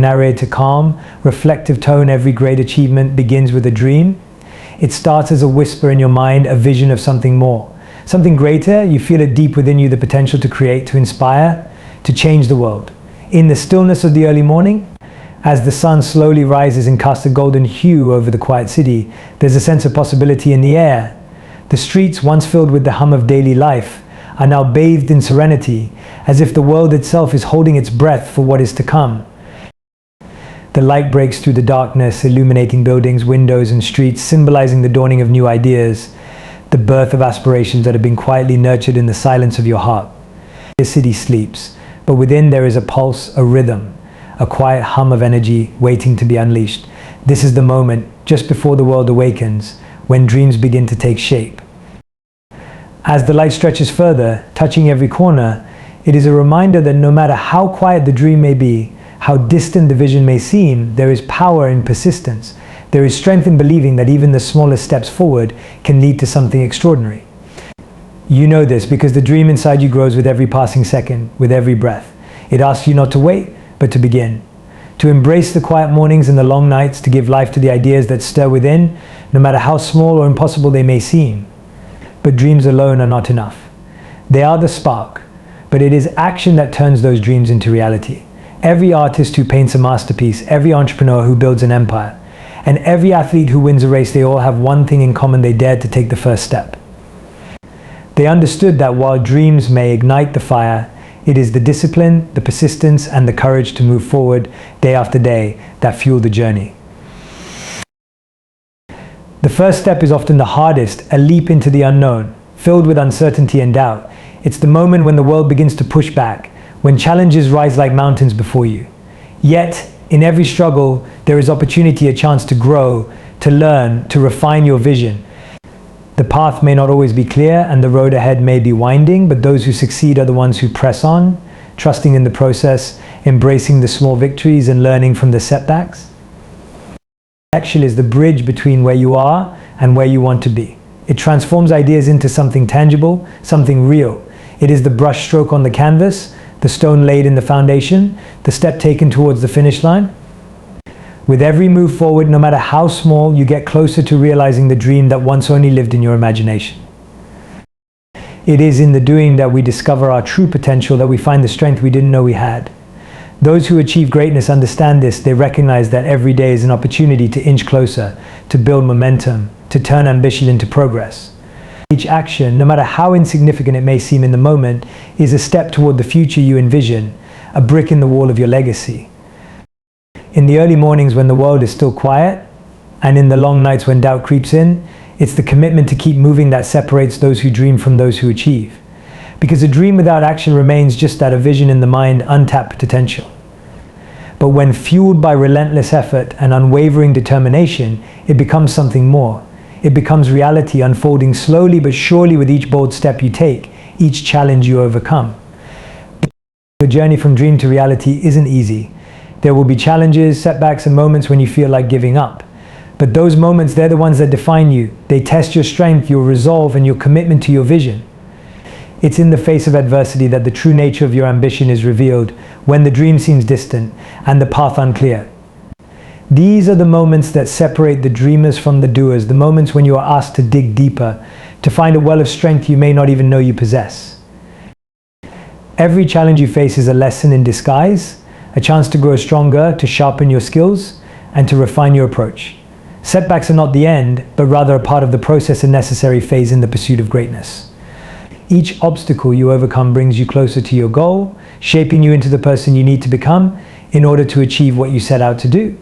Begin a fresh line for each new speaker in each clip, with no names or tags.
Narrate a calm, reflective tone. Every great achievement begins with a dream. It starts as a whisper in your mind, a vision of something more. Something greater. You feel it deep within you, the potential to create, to inspire, to change the world. In the stillness of the early morning, as the sun slowly rises and casts a golden hue over the quiet city, there's a sense of possibility in the air. The streets, once filled with the hum of daily life, are now bathed in serenity, as if the world itself is holding its breath for what is to come. The light breaks through the darkness, illuminating buildings, windows, and streets, symbolizing the dawning of new ideas, the birth of aspirations that have been quietly nurtured in the silence of your heart. The city sleeps, but within there is a pulse, a rhythm, a quiet hum of energy waiting to be unleashed. This is the moment, just before the world awakens, when dreams begin to take shape. As the light stretches further, touching every corner, it is a reminder that no matter how quiet the dream may be, how distant the vision may seem, there is power in persistence. There is strength in believing that even the smallest steps forward can lead to something extraordinary. You know this because the dream inside you grows with every passing second, with every breath. It asks you not to wait, but to begin. To embrace the quiet mornings and the long nights, to give life to the ideas that stir within, no matter how small or impossible they may seem. But dreams alone are not enough. They are the spark, but it is action that turns those dreams into reality. Every artist who paints a masterpiece, every entrepreneur who builds an empire, and every athlete who wins a race, they all have one thing in common: they dared to take the first step. They understood that while dreams may ignite the fire, it is the discipline, the persistence, and the courage to move forward day after day that fuel the journey. The first step is often the hardest, a leap into the unknown, filled with uncertainty and doubt. It's the moment when the world begins to push back, when challenges rise like mountains before you. Yet, in every struggle, there is opportunity, a chance to grow, to learn, to refine your vision. The path may not always be clear and the road ahead may be winding, but those who succeed are the ones who press on, trusting in the process, embracing the small victories and learning from the setbacks. Action is the bridge between where you are and where you want to be. It transforms ideas into something tangible, something real. It is the brush stroke on the canvas, the stone laid in the foundation, the step taken towards the finish line. With every move forward, no matter how small, you get closer to realizing the dream that once only lived in your imagination. It is in the doing that we discover our true potential, that we find the strength we didn't know we had. Those who achieve greatness understand this. They recognize that every day is an opportunity to inch closer, to build momentum, to turn ambition into progress. Each action, no matter how insignificant it may seem in the moment, is a step toward the future you envision, a brick in the wall of your legacy. In the early mornings when the world is still quiet, and in the long nights when doubt creeps in, it's the commitment to keep moving that separates those who dream from those who achieve. Because a dream without action remains just that, a vision in the mind, untapped potential. But when fueled by relentless effort and unwavering determination, it becomes something more. It becomes reality, unfolding slowly but surely with each bold step you take, each challenge you overcome. The journey from dream to reality isn't easy. There will be challenges, setbacks, and moments when you feel like giving up. But those moments, they're the ones that define you. They test your strength, your resolve, and your commitment to your vision. It's in the face of adversity that the true nature of your ambition is revealed, when the dream seems distant and the path unclear. These are the moments that separate the dreamers from the doers, the moments when you are asked to dig deeper, to find a well of strength you may not even know you possess. Every challenge you face is a lesson in disguise, a chance to grow stronger, to sharpen your skills, and to refine your approach. Setbacks are not the end, but rather a part of the process, a necessary phase in the pursuit of greatness. Each obstacle you overcome brings you closer to your goal, shaping you into the person you need to become in order to achieve what you set out to do.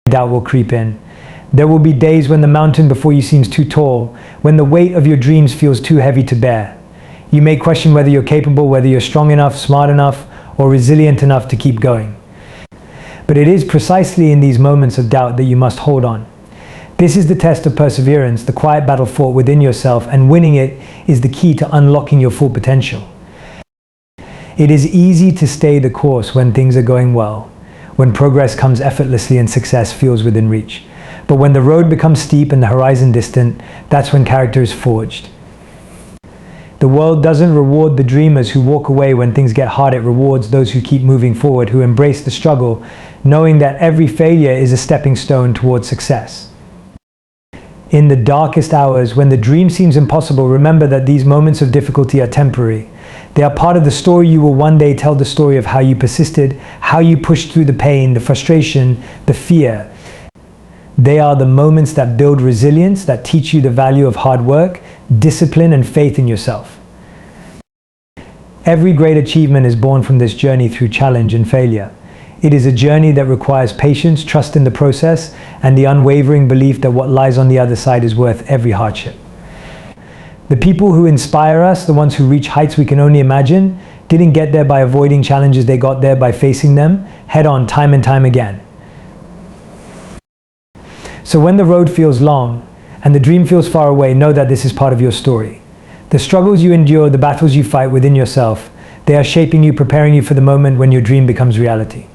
Doubt will creep in. There will be days when the mountain before you seems too tall, when the weight of your dreams feels too heavy to bear. You may question whether you're capable, whether you're strong enough, smart enough, or resilient enough to keep going. But it is precisely in these moments of doubt that you must hold on. This is the test of perseverance, the quiet battle fought within yourself, and winning it is the key to unlocking your full potential. It is easy to stay the course when things are going well, when progress comes effortlessly and success feels within reach. But when the road becomes steep and the horizon distant, that's when character is forged. The world doesn't reward the dreamers who walk away when things get hard. It rewards those who keep moving forward, who embrace the struggle, knowing that every failure is a stepping stone towards success. In the darkest hours, when the dream seems impossible, remember that these moments of difficulty are temporary. They are part of the story. You will one day tell the story of how you persisted, how you pushed through the pain, the frustration, the fear. They are the moments that build resilience, that teach you the value of hard work, discipline, and faith in yourself. Every great achievement is born from this journey through challenge and failure. It is a journey that requires patience, trust in the process, and the unwavering belief that what lies on the other side is worth every hardship. The people who inspire us, the ones who reach heights we can only imagine, didn't get there by avoiding challenges. They got there by facing them head on, time and time again. So when the road feels long and the dream feels far away, know that this is part of your story. The struggles you endure, the battles you fight within yourself, they are shaping you, preparing you for the moment when your dream becomes reality.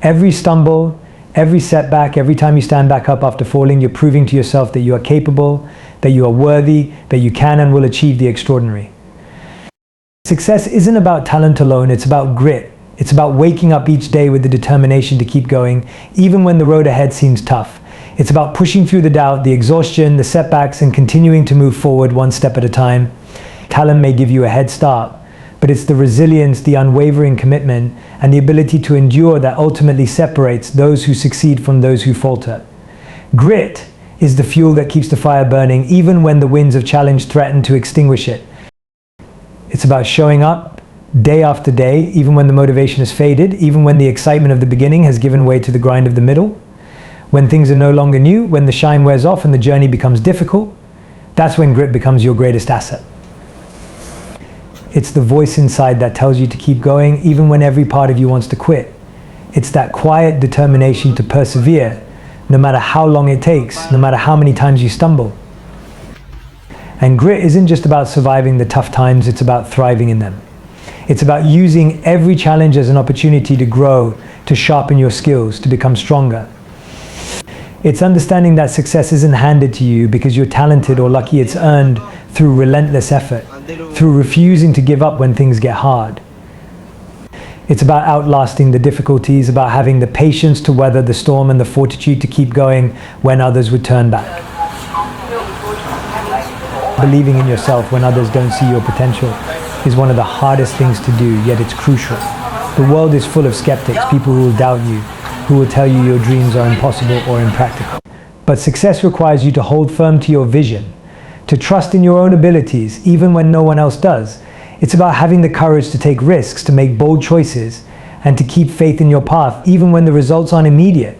Every stumble, every setback, every time you stand back up after falling, you're proving to yourself that you are capable, that you are worthy, that you can and will achieve the extraordinary. Success isn't about talent alone, it's about grit. It's about waking up each day with the determination to keep going, even when the road ahead seems tough. It's about pushing through the doubt, the exhaustion, the setbacks, and continuing to move forward one step at a time. Talent may give you a head start, but it's the resilience, the unwavering commitment, and the ability to endure that ultimately separates those who succeed from those who falter. Grit is the fuel that keeps the fire burning, even when the winds of challenge threaten to extinguish it. It's about showing up day after day, even when the motivation has faded, even when the excitement of the beginning has given way to the grind of the middle. When things are no longer new, when the shine wears off and the journey becomes difficult, that's when grit becomes your greatest asset. It's the voice inside that tells you to keep going, even when every part of you wants to quit. It's that quiet determination to persevere, no matter how long it takes, no matter how many times you stumble. And grit isn't just about surviving the tough times, it's about thriving in them. It's about using every challenge as an opportunity to grow, to sharpen your skills, to become stronger. It's understanding that success isn't handed to you because you're talented or lucky. It's earned through relentless effort, through refusing to give up when things get hard. It's about outlasting the difficulties, about having the patience to weather the storm and the fortitude to keep going when others would turn back. Believing in yourself when others don't see your potential is one of the hardest things to do, yet it's crucial. The world is full of skeptics, people who will doubt you, who will tell you your dreams are impossible or impractical. But success requires you to hold firm to your vision, to trust in your own abilities, even when no one else does. It's about having the courage to take risks, to make bold choices, and to keep faith in your path, even when the results aren't immediate.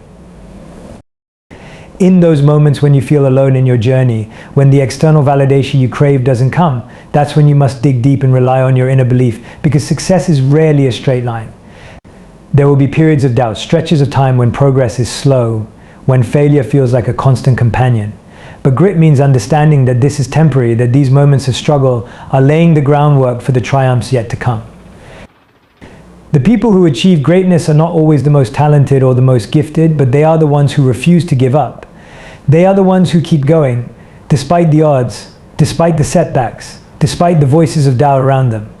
In those moments when you feel alone in your journey, when the external validation you crave doesn't come, that's when you must dig deep and rely on your inner belief, because success is rarely a straight line. There will be periods of doubt, stretches of time when progress is slow, when failure feels like a constant companion. But grit means understanding that this is temporary, that these moments of struggle are laying the groundwork for the triumphs yet to come. The people who achieve greatness are not always the most talented or the most gifted, but they are the ones who refuse to give up. They are the ones who keep going, despite the odds, despite the setbacks, despite the voices of doubt around them.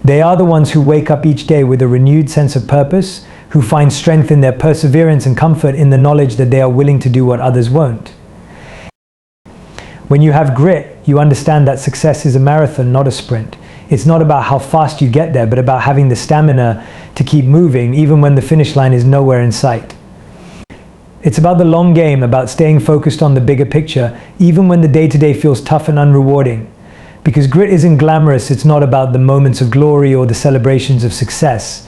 They are the ones who wake up each day with a renewed sense of purpose, who find strength in their perseverance and comfort in the knowledge that they are willing to do what others won't. When you have grit, you understand that success is a marathon, not a sprint. It's not about how fast you get there, but about having the stamina to keep moving, even when the finish line is nowhere in sight. It's about the long game, about staying focused on the bigger picture, even when the day-to-day feels tough and unrewarding. Because grit isn't glamorous, it's not about the moments of glory or the celebrations of success.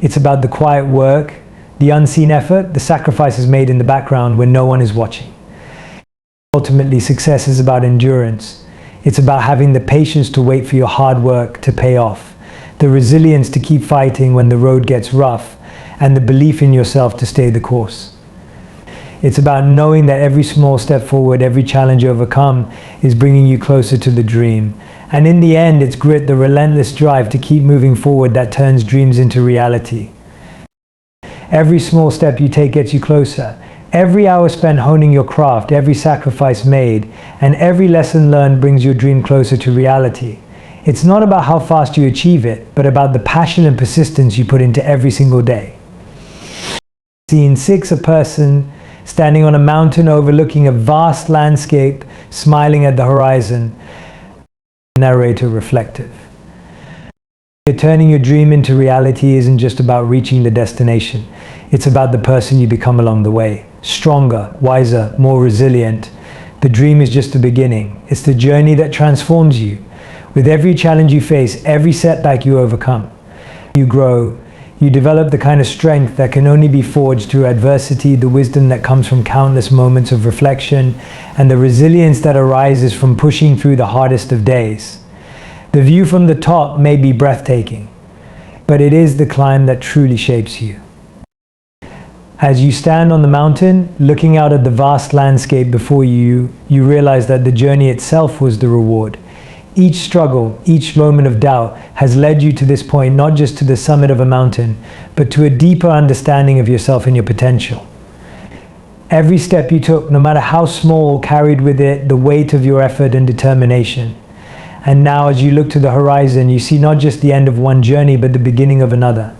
It's about the quiet work, the unseen effort, the sacrifices made in the background when no one is watching. Ultimately, success is about endurance. It's about having the patience to wait for your hard work to pay off, the resilience to keep fighting when the road gets rough, and the belief in yourself to stay the course. It's about knowing that every small step forward, every challenge overcome, is bringing you closer to the dream. And in the end, it's grit, the relentless drive to keep moving forward, that turns dreams into reality. Every small step you take gets you closer. Every hour spent honing your craft, every sacrifice made, and every lesson learned brings your dream closer to reality. It's not about how fast you achieve it, but about the passion and persistence you put into every single day. Scene 6, a person standing on a mountain overlooking a vast landscape, smiling at the horizon. Narrator reflective. Turning your dream into reality isn't just about reaching the destination. It's about the person you become along the way. Stronger, wiser, more resilient. The dream is just the beginning. It's the journey that transforms you. With every challenge you face, every setback you overcome, you grow. You develop the kind of strength that can only be forged through adversity, the wisdom that comes from countless moments of reflection, and the resilience that arises from pushing through the hardest of days. The view from the top may be breathtaking, but it is the climb that truly shapes you. As you stand on the mountain, looking out at the vast landscape before you, you realize that the journey itself was the reward. Each struggle, each moment of doubt has led you to this point, not just to the summit of a mountain, but to a deeper understanding of yourself and your potential. Every step you took, no matter how small, carried with it the weight of your effort and determination. And now as you look to the horizon, you see not just the end of one journey, but the beginning of another.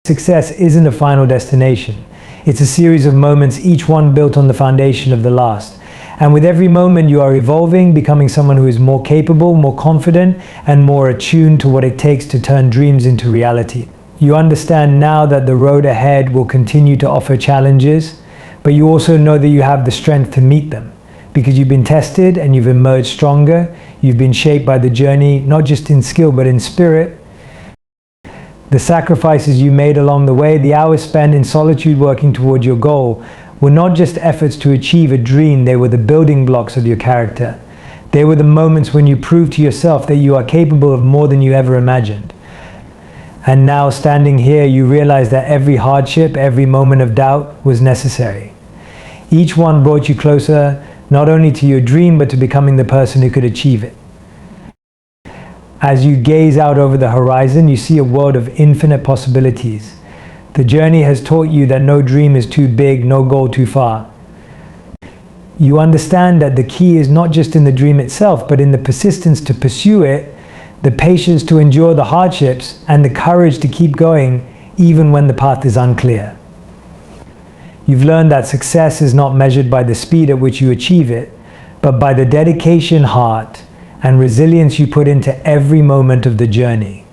Success isn't a final destination. It's a series of moments, each one built on the foundation of the last. And with every moment you are evolving, becoming someone who is more capable, more confident, and more attuned to what it takes to turn dreams into reality. You understand now that the road ahead will continue to offer challenges, but you also know that you have the strength to meet them. Because you've been tested and you've emerged stronger, you've been shaped by the journey, not just in skill, but in spirit. The sacrifices you made along the way, the hours spent in solitude working toward your goal, were not just efforts to achieve a dream, they were the building blocks of your character. They were the moments when you proved to yourself that you are capable of more than you ever imagined. And now standing here, you realize that every hardship, every moment of doubt was necessary. Each one brought you closer, not only to your dream, but to becoming the person who could achieve it. As you gaze out over the horizon, you see a world of infinite possibilities. The journey has taught you that no dream is too big, no goal too far. You understand that the key is not just in the dream itself, but in the persistence to pursue it, the patience to endure the hardships, and the courage to keep going even when the path is unclear. You've learned that success is not measured by the speed at which you achieve it, but by the dedication, heart, and resilience you put into every moment of the journey.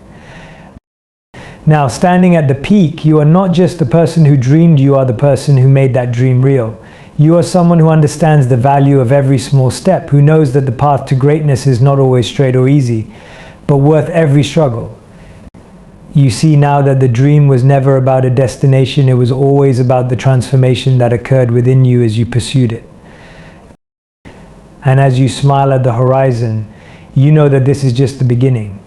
Now, standing at the peak, you are not just the person who dreamed, you are the person who made that dream real. You are someone who understands the value of every small step, who knows that the path to greatness is not always straight or easy, but worth every struggle. You see now that the dream was never about a destination, it was always about the transformation that occurred within you as you pursued it. And as you smile at the horizon, you know that this is just the beginning.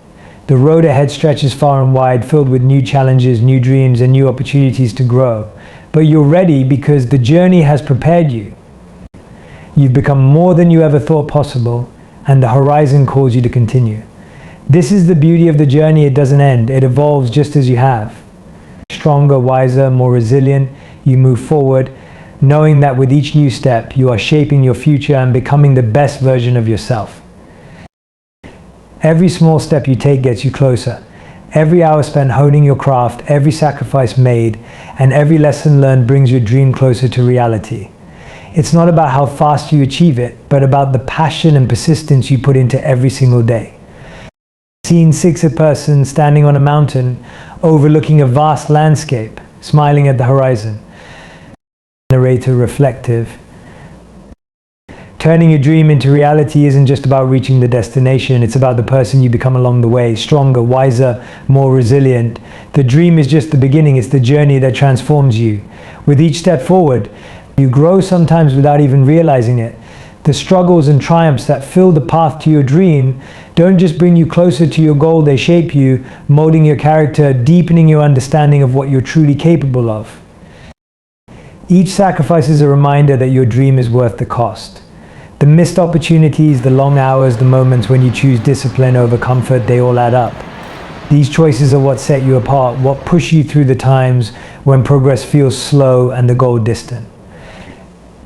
The road ahead stretches far and wide, filled with new challenges, new dreams, and new opportunities to grow. But you're ready because the journey has prepared you. You've become more than you ever thought possible, and the horizon calls you to continue. This is the beauty of the journey, it doesn't end, it evolves just as you have. Stronger, wiser, more resilient, you move forward, knowing that with each new step, you are shaping your future and becoming the best version of yourself. Every small step you take gets you closer. Every hour spent honing your craft, every sacrifice made, and every lesson learned brings your dream closer to reality. It's not about how fast you achieve it, but about the passion and persistence you put into every single day. Scene 6, a person standing on a mountain, overlooking a vast landscape, smiling at the horizon. Narrator reflective. Turning your dream into reality isn't just about reaching the destination, it's about the person you become along the way, stronger, wiser, more resilient. The dream is just the beginning, it's the journey that transforms you. With each step forward, you grow sometimes without even realizing it. The struggles and triumphs that fill the path to your dream don't just bring you closer to your goal, they shape you, molding your character, deepening your understanding of what you're truly capable of. Each sacrifice is a reminder that your dream is worth the cost. The missed opportunities, the long hours, the moments when you choose discipline over comfort, they all add up. These choices are what set you apart, what push you through the times when progress feels slow and the goal distant.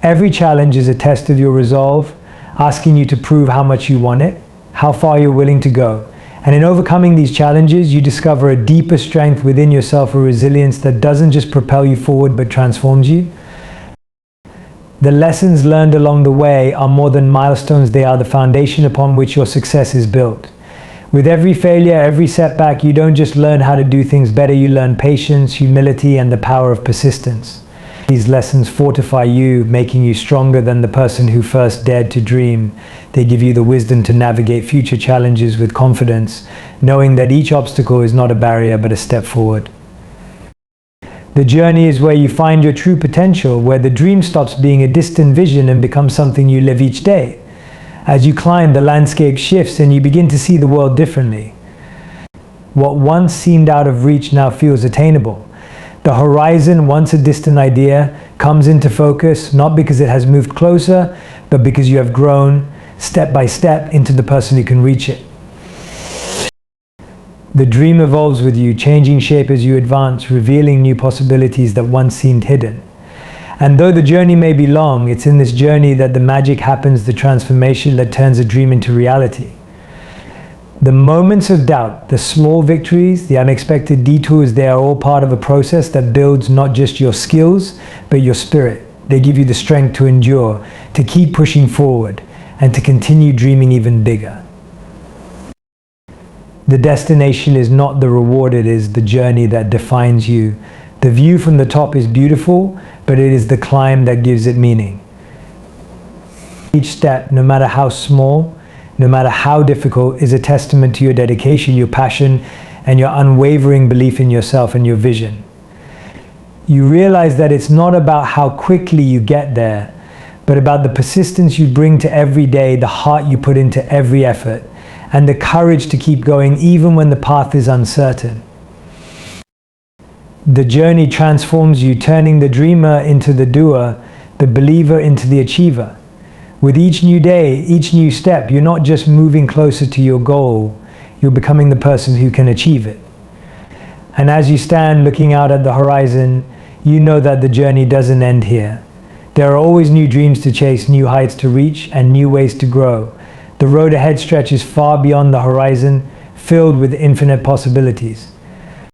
Every challenge is a test of your resolve, asking you to prove how much you want it, how far you're willing to go. And in overcoming these challenges, you discover a deeper strength within yourself, a resilience that doesn't just propel you forward but transforms you. The lessons learned along the way are more than milestones, they are the foundation upon which your success is built. With every failure, every setback, you don't just learn how to do things better, you learn patience, humility, and the power of persistence. These lessons fortify you, making you stronger than the person who first dared to dream. They give you the wisdom to navigate future challenges with confidence, knowing that each obstacle is not a barrier but a step forward. The journey is where you find your true potential, where the dream stops being a distant vision and becomes something you live each day. As you climb, the landscape shifts and you begin to see the world differently. What once seemed out of reach now feels attainable. The horizon, once a distant idea, comes into focus, not because it has moved closer, but because you have grown step by step into the person who can reach it. The dream evolves with you, changing shape as you advance, revealing new possibilities that once seemed hidden. And though the journey may be long, it's in this journey that the magic happens, the transformation that turns a dream into reality. The moments of doubt, the small victories, the unexpected detours, they are all part of a process that builds not just your skills, but your spirit. They give you the strength to endure, to keep pushing forward, and to continue dreaming even bigger. The destination is not the reward, it is the journey that defines you. The view from the top is beautiful, but it is the climb that gives it meaning. Each step, no matter how small, no matter how difficult, is a testament to your dedication, your passion, and your unwavering belief in yourself and your vision. You realize that it's not about how quickly you get there, but about the persistence you bring to every day, the heart you put into every effort, and the courage to keep going even when the path is uncertain. The journey transforms you, turning the dreamer into the doer, the believer into the achiever. With each new day, each new step, you're not just moving closer to your goal, you're becoming the person who can achieve it. And as you stand looking out at the horizon, you know that the journey doesn't end here. There are always new dreams to chase, new heights to reach, and new ways to grow. The road ahead stretches far beyond the horizon, filled with infinite possibilities.